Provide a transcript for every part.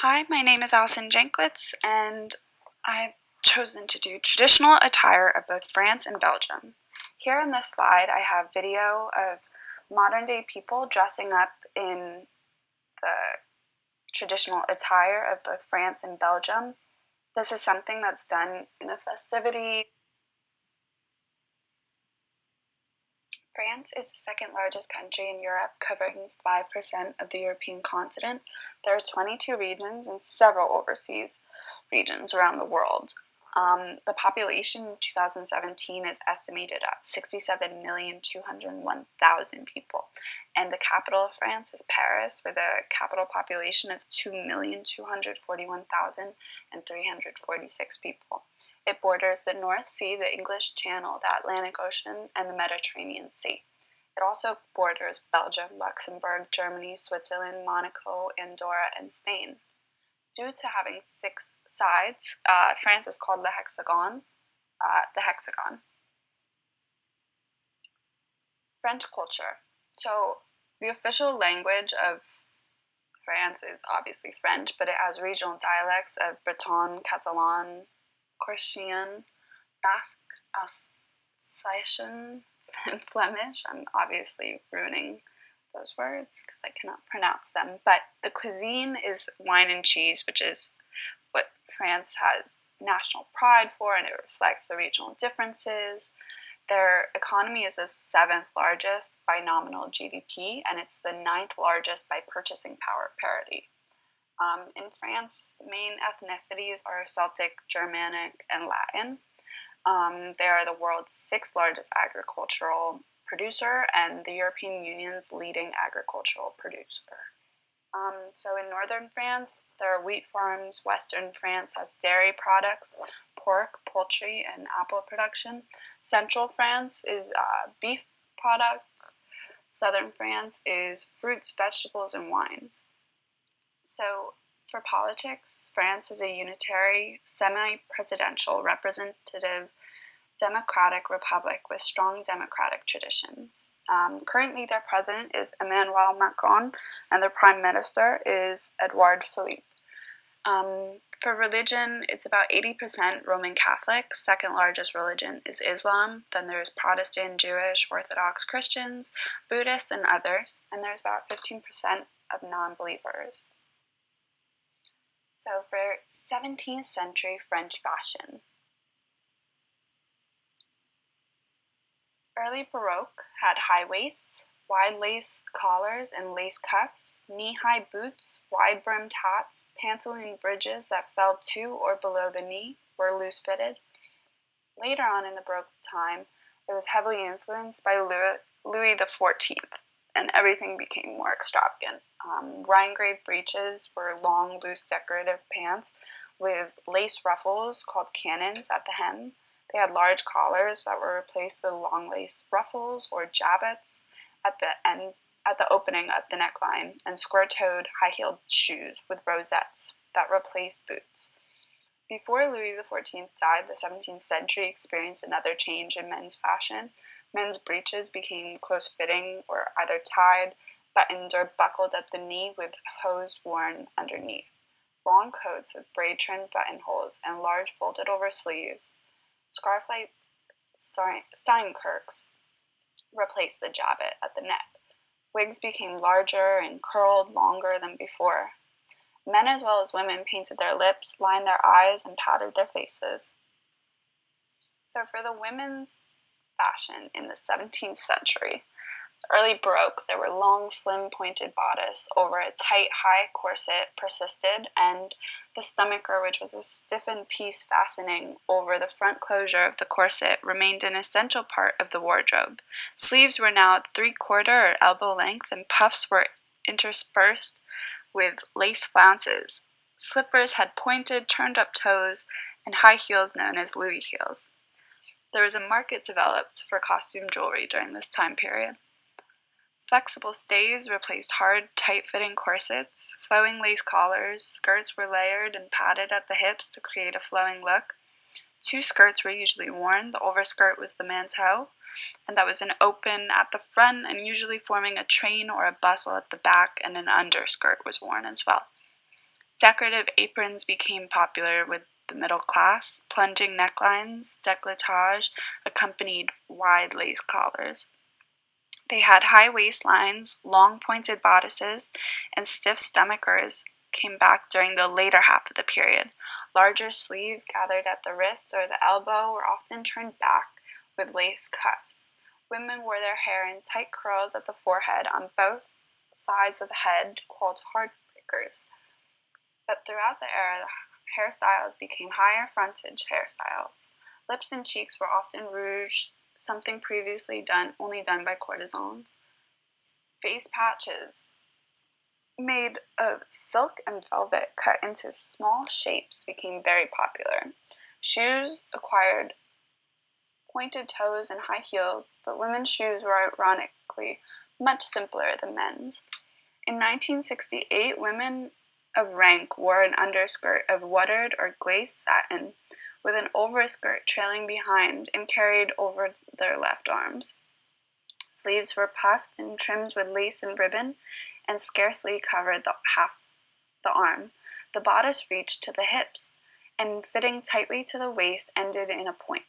Hi, my name is Allison Jankwitz, and I've chosen to do traditional attire of both France and Belgium. Here on this slide, I have video of modern-day people dressing up in the traditional attire of both France and Belgium. This is something that's done in a festivity. France is the second largest country in Europe, covering 5% of the European continent. There are 22 regions and several overseas regions around the world. The population in 2017 is estimated at 67,201,000 people, and the capital of France is Paris, with a capital population of 2,241,346 people. It borders the North Sea, the English Channel, the Atlantic Ocean, and the Mediterranean Sea. It also borders Belgium, Luxembourg, Germany, Switzerland, Monaco, Andorra, and Spain. Due to having 6 sides, France is called the hexagon. French culture. So the official language of France is obviously French, but it has regional dialects of Breton, Catalan, Corsican, Basque, Alsatian, and Flemish. I'm obviously ruining those words because I cannot pronounce them. But the cuisine is wine and cheese, which is what France has national pride for, and it reflects the regional differences. Their economy is the 7th largest by nominal GDP, and it's the 9th largest by purchasing power parity. In France, main ethnicities are Celtic, Germanic, and Latin. They are the world's 6th largest agricultural producer and the European Union's leading agricultural producer. So in northern France, there are wheat farms. Western France has dairy products, pork, poultry, and apple production. Central France is beef products. Southern France is fruits, vegetables, and wines. So for politics, France is a unitary, semi-presidential, representative democratic republic with strong democratic traditions. Currently, their president is Emmanuel Macron, and their prime minister is Edouard Philippe. For religion, it's about 80% Roman Catholic. Second largest religion is Islam. Then there's Protestant, Jewish, Orthodox Christians, Buddhists, and others. And there's about 15% of non-believers. So for 17th century French fashion. Early Baroque had high waists, wide lace collars and lace cuffs, knee-high boots, wide-brimmed hats, pantaloon bridges that fell to or below the knee were loose-fitted. Later on in the Baroque time, it was heavily influenced by Louis XIV, and everything became more extravagant. Rhine-grave breeches were long, loose, decorative pants with lace ruffles called cannons at the hem. They had large collars that were replaced with long lace ruffles or jabots at the opening of the neckline, and square-toed, high-heeled shoes with rosettes that replaced boots. Before Louis XIV died, the 17th century experienced another change in men's fashion. Men's breeches became close-fitting or either tied, buttoned, or buckled at the knee with hose worn underneath. Long coats with braid-trimmed buttonholes and large folded-over sleeves, scarf-like Steinkirks, replaced the jabot at the neck. Wigs became larger and curled longer than before. Men as well as women painted their lips, lined their eyes, and powdered their faces. So for the women's fashion in the 17th century, early Baroque, there were long, slim, pointed bodice over a tight, high corset persisted, and the stomacher, which was a stiffened piece fastening over the front closure of the corset, remained an essential part of the wardrobe. Sleeves were now at 3/4 or elbow length, and puffs were interspersed with lace flounces. Slippers had pointed, turned-up toes, and high heels known as Louis heels. There was a market developed for costume jewelry during this time period. Flexible stays replaced hard, tight-fitting corsets. Flowing lace collars. Skirts were layered and padded at the hips to create a flowing look. 2 skirts were usually worn. The overskirt was the manteau, and that was an open at the front and usually forming a train or a bustle at the back, and an underskirt was worn as well. Decorative aprons became popular with the middle class. Plunging necklines, décolletage, accompanied wide lace collars. They had high waistlines, long pointed bodices, and stiff stomachers came back during the later half of the period. Larger sleeves gathered at the wrist or the elbow were often turned back with lace cuffs. Women wore their hair in tight curls at the forehead on both sides of the head, called heartbreakers. But throughout the era, the hairstyles became higher frontage hairstyles. Lips and cheeks were often rouged, something previously only done by courtesans. Face patches made of silk and velvet cut into small shapes became very popular. Shoes acquired pointed toes and high heels, but women's shoes were ironically much simpler than men's. In 1968, women of rank wore an underskirt of watered or glazed satin with an overskirt trailing behind and carried over their left arms. Sleeves were puffed and trimmed with lace and ribbon and scarcely covered half the arm. The bodice reached to the hips and, fitting tightly to the waist, ended in a point.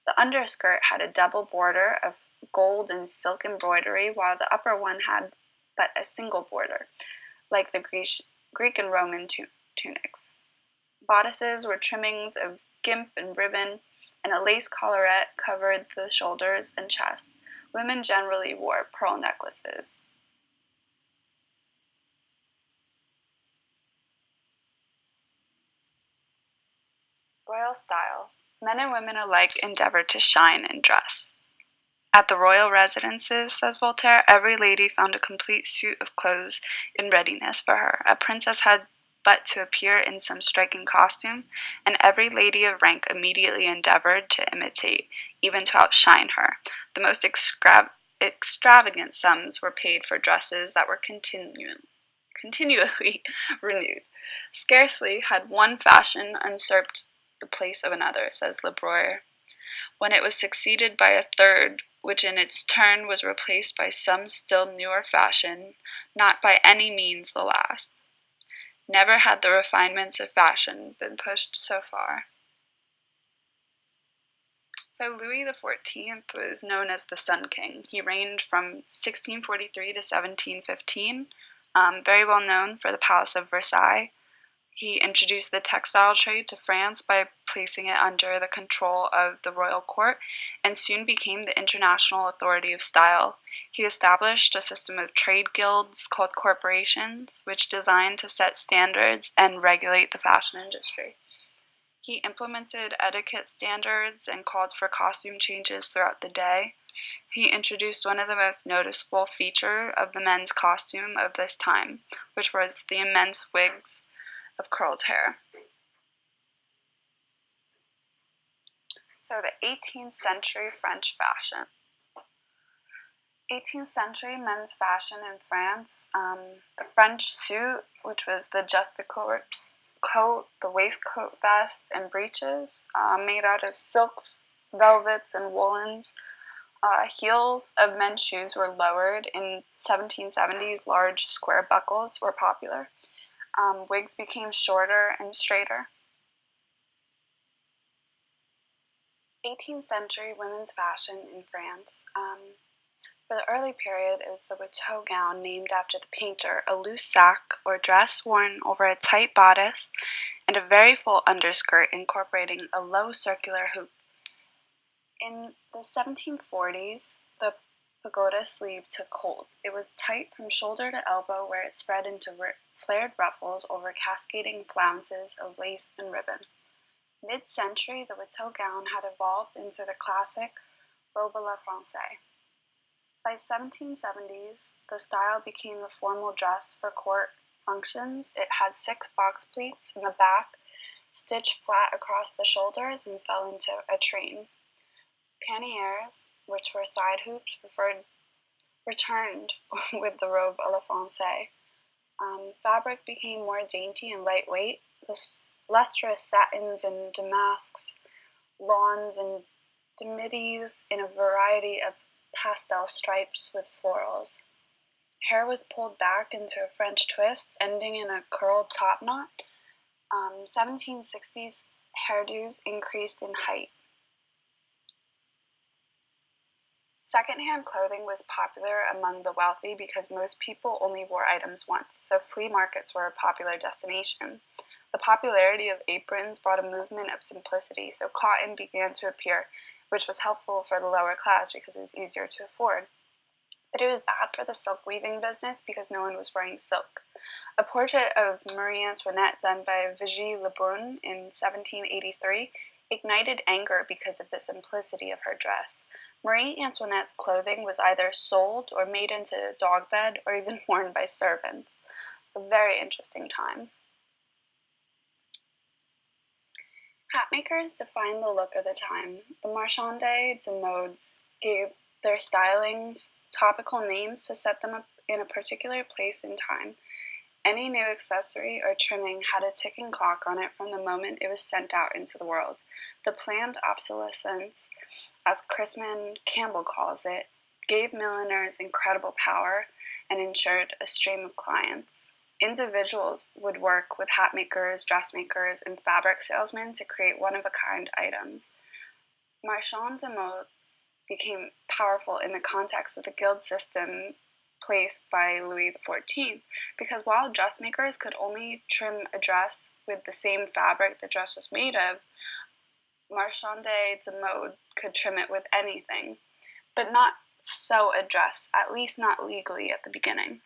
The underskirt had a double border of gold and silk embroidery, while the upper one had but a single border, like the Greek and Roman tunics. Bodices were trimmings of gimp and ribbon, and a lace collarette covered the shoulders and chest. Women generally wore pearl necklaces. Royal style. Men and women alike endeavored to shine in dress. At the royal residences, says Voltaire, every lady found a complete suit of clothes in readiness for her. A princess had but to appear in some striking costume, and every lady of rank immediately endeavored to imitate, even to outshine her. The most extravagant sums were paid for dresses that were continually renewed. Scarcely had one fashion usurped the place of another, says Le Breuer, when it was succeeded by a third, which in its turn was replaced by some still newer fashion, not by any means the last. Never had the refinements of fashion been pushed so far. So Louis XIV was known as the Sun King. He reigned from 1643 to 1715, very well known for the Palace of Versailles. He introduced the textile trade to France by placing it under the control of the royal court, and soon became the international authority of style. He established a system of trade guilds called corporations, which designed to set standards and regulate the fashion industry. He implemented etiquette standards and called for costume changes throughout the day. He introduced one of the most noticeable features of the men's costume of this time, which was the immense wigs of curled hair. So the 18th century French fashion. 18th century men's fashion in France, the French suit, which was the justaucorps coat, the waistcoat vest, and breeches, made out of silks, velvets, and woolens. Heels of men's shoes were lowered. In 1770s, large square buckles were popular. Wigs became shorter and straighter. 18th century women's fashion in France. For the early period, it was the Watteau gown, named after the painter, a loose sack or dress worn over a tight bodice, and a very full underskirt incorporating a low circular hoop. In the 1740s, the pagoda sleeve took hold. It was tight from shoulder to elbow, where it spread into flared ruffles over cascading flounces of lace and ribbon. Mid-century, the Watteau gown had evolved into the classic robe à la Française. By 1770s, the style became the formal dress for court functions. It had 6 box pleats in the back, stitched flat across the shoulders, and fell into a train. Panniers, which were side hoops, returned with the robe à la Française. Fabric became more dainty and lightweight. The lustrous satins and damasks, lawns and damides in a variety of pastel stripes with florals. Hair was pulled back into a French twist, ending in a curled top knot. 1760s hairdos increased in height. Secondhand clothing was popular among the wealthy because most people only wore items once, so flea markets were a popular destination. The popularity of aprons brought a movement of simplicity, so cotton began to appear, which was helpful for the lower class because it was easier to afford. But it was bad for the silk weaving business because no one was wearing silk. A portrait of Marie Antoinette done by Vigée Lebrun in 1783 ignited anger because of the simplicity of her dress. Marie Antoinette's clothing was either sold or made into a dog bed or even worn by servants. A very interesting time. Hatmakers defined the look of the time. The marchands de modes gave their stylings topical names to set them up in a particular place in time. Any new accessory or trimming had a ticking clock on it from the moment it was sent out into the world. The planned obsolescence, as Chrisman Campbell calls it, gave milliners incredible power and ensured a stream of clients. Individuals would work with hat makers, dressmakers, and fabric salesmen to create one-of-a-kind items. Marchands de mode became powerful in the context of the guild system placed by Louis XIV, because while dressmakers could only trim a dress with the same fabric the dress was made of, marchands de mode could trim it with anything, but not sew a dress, at least not legally at the beginning.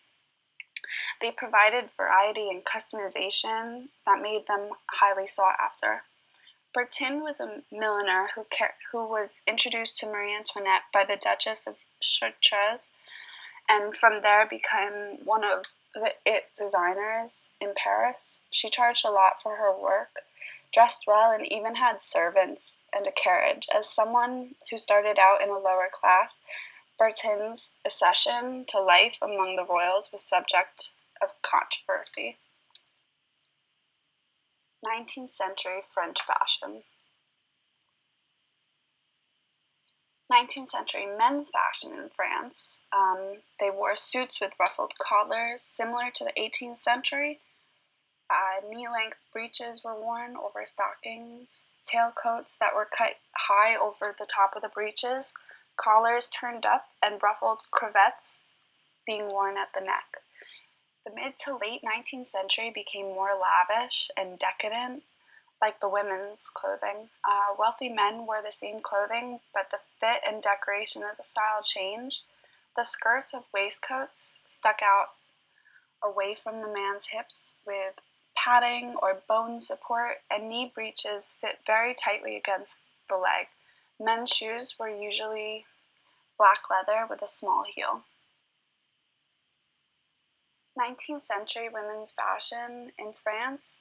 They provided variety and customization that made them highly sought after. Bertin was a milliner who was introduced to Marie Antoinette by the Duchess of Chartres, and from there became one of the designers in Paris. She charged a lot for her work, dressed well, and even had servants and a carriage. As someone who started out in a lower class, Bertin's accession to life among the royals was subject of controversy. 19th century French fashion. 19th century men's fashion in France. They wore suits with ruffled collars, similar to the 18th century. Knee-length breeches were worn over stockings, tailcoats that were cut high over the top of the breeches, collars turned up, and ruffled cravats being worn at the neck. The mid to late 19th century became more lavish and decadent, like the women's clothing. Wealthy men wore the same clothing, but the fit and decoration of the style changed. The skirts of waistcoats stuck out away from the man's hips with padding or bone support, and knee breeches fit very tightly against the leg. Men's shoes were usually black leather with a small heel. 19th century women's fashion in France.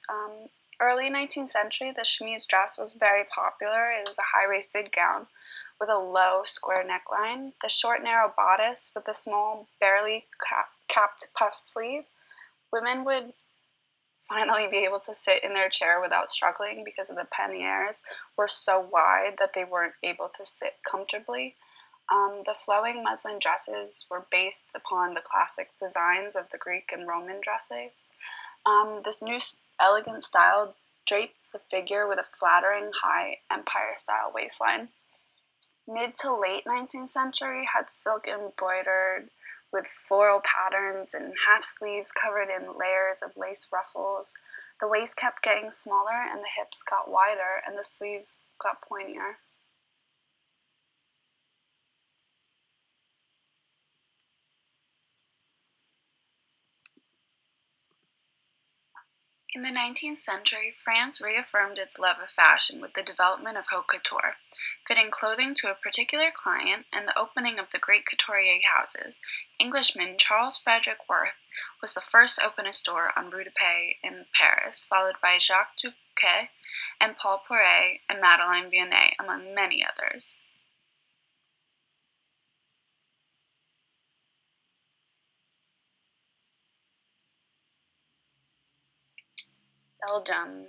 Early 19th century, the chemise dress was very popular. It was a high-waisted gown with a low square neckline, the short narrow bodice with a small, barely capped puff sleeve. Women would finally be able to sit in their chair without struggling because of the panniers were so wide that they weren't able to sit comfortably. The flowing muslin dresses were based upon the classic designs of the Greek and Roman dresses. This new elegant style draped the figure with a flattering high empire-style waistline. Mid to late 19th century had silk embroidered with floral patterns and half sleeves covered in layers of lace ruffles. The waist kept getting smaller and the hips got wider and the sleeves got pointier. In the 19th century, France reaffirmed its love of fashion with the development of haute couture, fitting clothing to a particular client, and the opening of the great couturier houses. Englishman Charles Frederick Worth was the first to open a store on Rue de Paix in Paris, followed by Jacques Touquet and Paul Poiret and Madeleine Vianney, among many others. Belgium.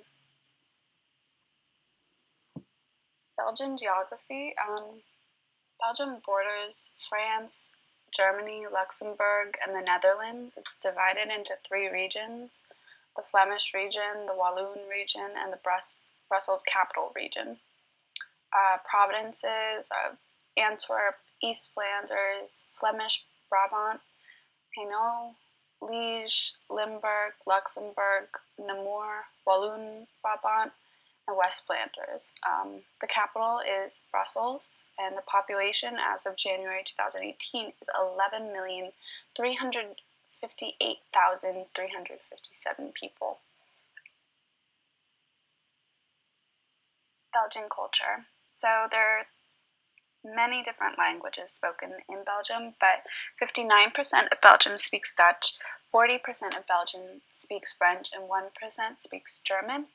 Belgian geography. Belgium borders France, Germany, Luxembourg, and the Netherlands. It's divided into 3 regions. the Flemish region, the Walloon region, and the Brussels capital region. Provinces of Antwerp, East Flanders, Flemish Brabant, Hainaut, Liège, Limburg, Luxembourg, Namur, Walloon Brabant, and West Flanders. The capital is Brussels, and the population as of January 2018 is 11,358,357 people. Belgian culture. So there are many different languages spoken in Belgium, but 59% of Belgium speaks Dutch, 40% of Belgium speaks French, and 1% speaks German.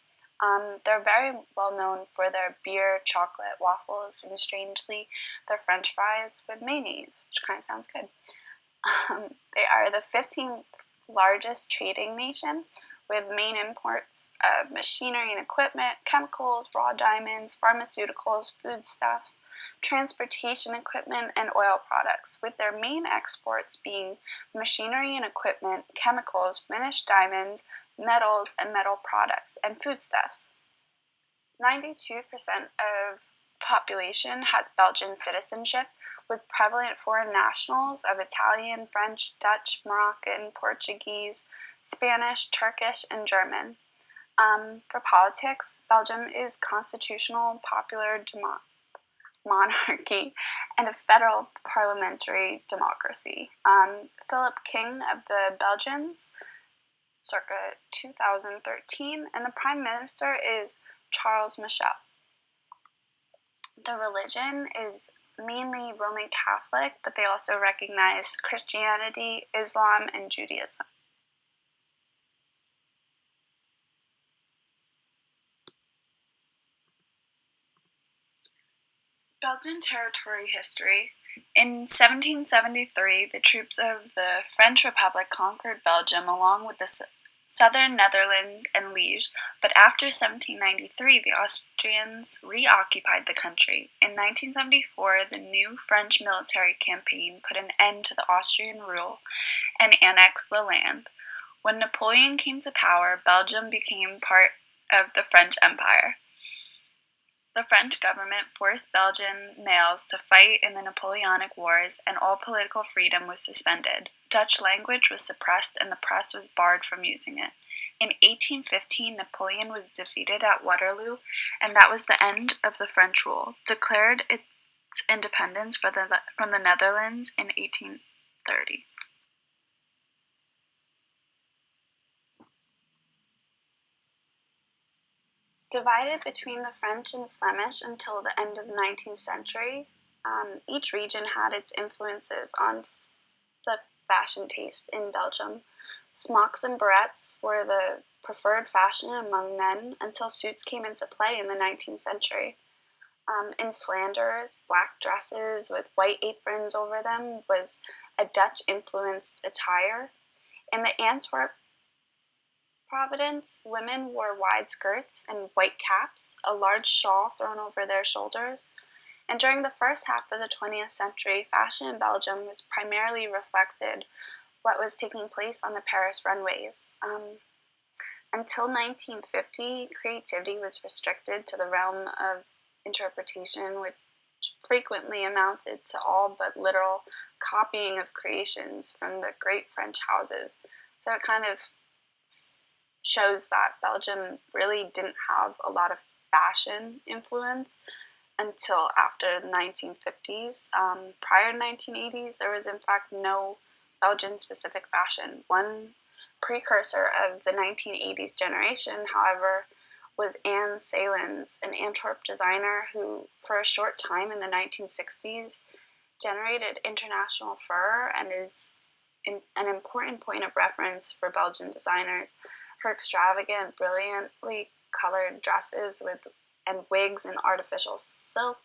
They're very well known for their beer, chocolate, waffles, and strangely, their French fries with mayonnaise, which kind of sounds good. They are the 15th largest trading nation, with main imports of machinery and equipment, chemicals, raw diamonds, pharmaceuticals, foodstuffs, transportation equipment, and oil products, with their main exports being machinery and equipment, chemicals, finished diamonds, metals and metal products, and foodstuffs. 92% of population has Belgian citizenship, with prevalent foreign nationals of Italian, French, Dutch, Moroccan, Portuguese, Spanish, Turkish, and German. For politics, Belgium is constitutional, popular monarchy, and a federal parliamentary democracy. Philip King of the Belgians, circa 2013, and the Prime Minister is Charles Michel. The religion is mainly Roman Catholic, but they also recognize Christianity, Islam, and Judaism. Belgian territory history. In 1773, the troops of the French Republic conquered Belgium along with the southern Netherlands and Liège, but after 1793, the Austrians reoccupied the country. In 1974, the new French military campaign put an end to the Austrian rule and annexed the land. When Napoleon came to power, Belgium became part of the French Empire. The French government forced Belgian males to fight in the Napoleonic Wars, and all political freedom was suspended. Dutch language was suppressed, and the press was barred from using it. In 1815, Napoleon was defeated at Waterloo, and that was the end of the French rule, declared its independence from the Netherlands in 1830. Divided between the French and Flemish until the end of the 19th century, each region had its influences on the fashion taste in Belgium. Smocks and barrettes were the preferred fashion among men until suits came into play in the 19th century. In Flanders, black dresses with white aprons over them was a Dutch-influenced attire. In the Antwerp province, women wore wide skirts and white caps, a large shawl thrown over their shoulders. And during the first half of the 20th century, fashion in Belgium was primarily reflected what was taking place on the Paris runways. Until 1950, creativity was restricted to the realm of interpretation, which frequently amounted to all but literal copying of creations from the great French houses. So it kind of shows that Belgium really didn't have a lot of fashion influence until after the 1950s. Prior to the 1980s, there was in fact no Belgian-specific fashion. One precursor of the 1980s generation, however, was Anne Salins, an Antwerp designer who, for a short time in the 1960s, generated international furor and is an important point of reference for Belgian designers. Her extravagant, brilliantly colored dresses and wigs in artificial silk,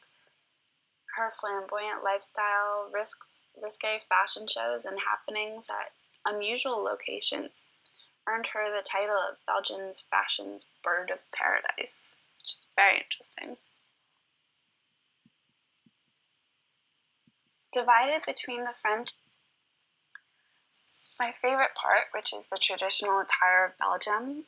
her flamboyant lifestyle, risque fashion shows, and happenings at unusual locations earned her the title of Belgium's fashion's bird of paradise, which is very interesting. Divided between the French. My favorite part, which is the traditional attire of Belgium,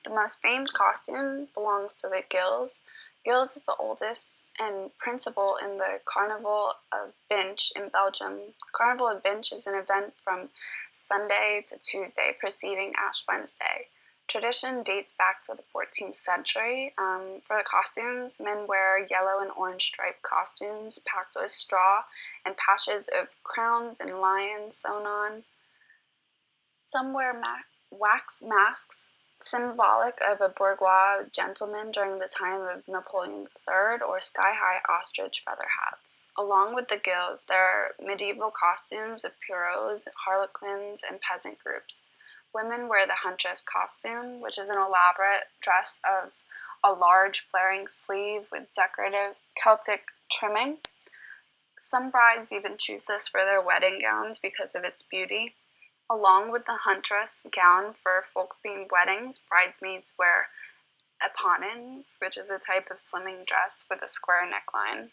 the most famed costume belongs to the Gills. Gills is the oldest and principal in the Carnival of Binche in Belgium. Carnival of Binche is an event from Sunday to Tuesday preceding Ash Wednesday. Tradition dates back to the 14th century. For the costumes, men wear yellow and orange striped costumes packed with straw and patches of crowns and lions sewn on. Some wear wax masks, symbolic of a bourgeois gentleman during the time of Napoleon III, or sky-high ostrich feather hats. Along with the Gills, there are medieval costumes of Pierrots, harlequins, and peasant groups. Women wear the huntress costume, which is an elaborate dress of a large flaring sleeve with decorative Celtic trimming. Some brides even choose this for their wedding gowns because of its beauty. Along with the huntress gown for folk-themed weddings, bridesmaids wear éponines, which is a type of slimming dress with a square neckline.